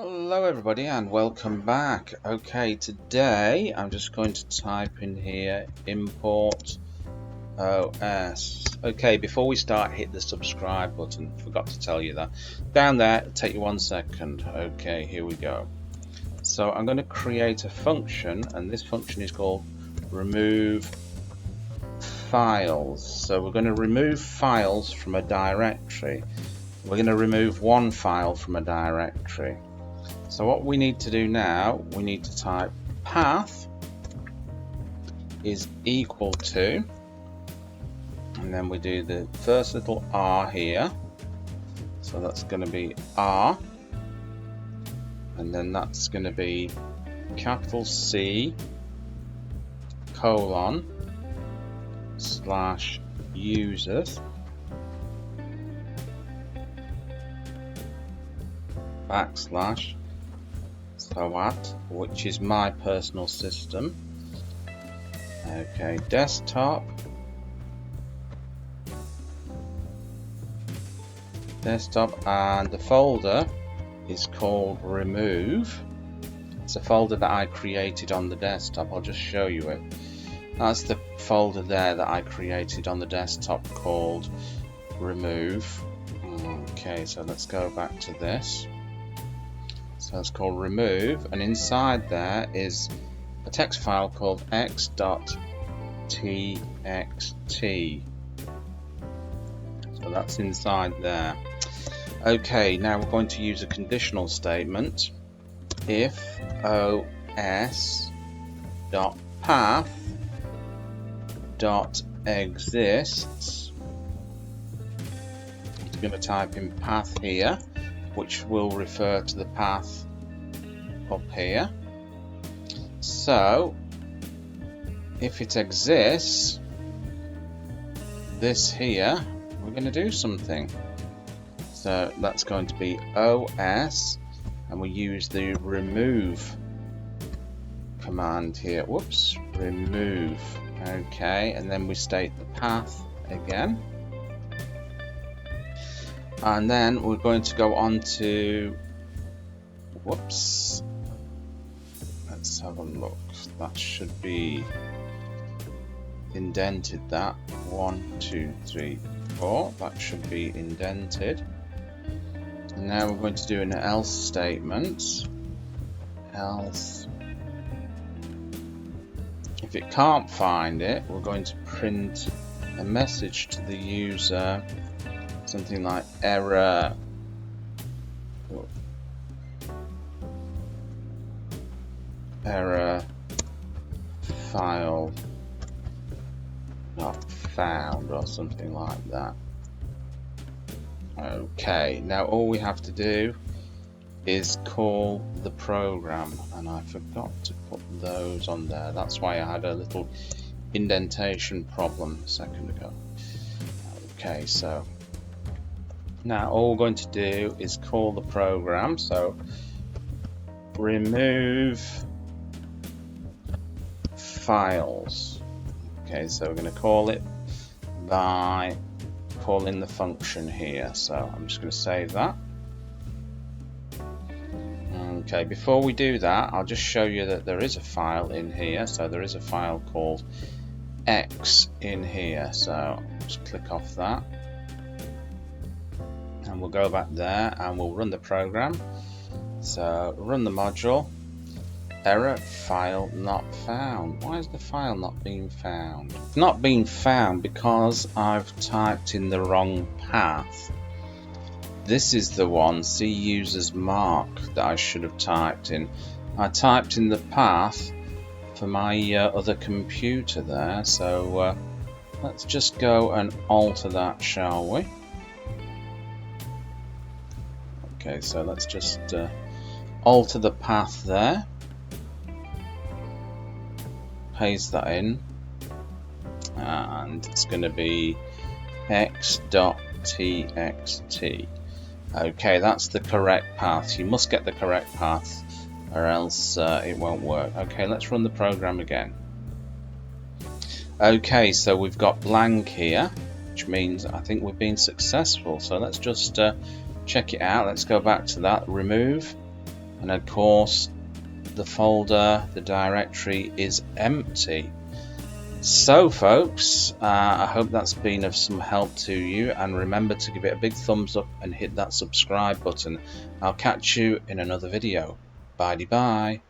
Hello everybody and welcome back. Okay, today I'm just going to type in here import OS. Okay, before we start, hit the subscribe button. Forgot to tell you that. Down there, it'll take you 1 second. Okay, here we go. So I'm going to create a function, and this function is called remove files. So we're going to remove files from a directory. We're going to remove one file from a directory. So what we need to do now, we need to type path is equal to, and then we do the first little r here. So that's going to be r, and then that's going to be capital C colon slash users backslash SOAT, which is my personal system. Okay, desktop, and the folder is called remove. It's a folder that I created on the desktop. I'll just show you it. That's the folder there that I created on the desktop called remove. Okay, so let's go back to this. So it's called remove, and inside there is a text file called x.txt. So that's inside there. Okay, now we're going to use a conditional statement. If os.path.exists, I'm going to type in path here, which will refer to the path up here. So if it exists, this here, we're going to do something. So that's going to be OS, and we use the remove command here. Whoops, remove. Okay, and then we state the path again. And then we're going to go on to, whoops, let's have a look. That should be indented, that 1, 2, 3, 4. That should be indented. And now we're going to do an else statement. Else. If it can't find it, we're going to print a message to the user. Something like error file not found, or something like that. Okay, now all we have to do is call the program, and I forgot to put those on there. That's why I had a little indentation problem a second ago. Okay, so now all we're going to do is call the program. So remove files. Okay, so we're going to call it by calling the function here. So I'm just going to save that. Okay, before we do that, I'll just show you that there is a file in here. So there is a file called X in here. So just click off that. And we'll go back there and we'll run the program. So run the module. Error file not found. Why is the file not being found? It's not being found because I've typed in the wrong path. This is the one, see users mark, that I should have typed in. I typed in the path for my other computer there. So let's just go and alter that, shall we? Okay, so let's just alter the path there, paste that in, and it's going to be x.txt. Okay, that's the correct path. You must get the correct path or else it won't work. Okay, let's run the program again. Okay, so we've got blank here, which means I think we've been successful. So let's just check it out. Let's go back to that remove, and of course the folder, the directory is empty. So folks, I hope that's been of some help to you, and remember to give it a big thumbs up and hit that subscribe button. I'll catch you in another video. Bye bye.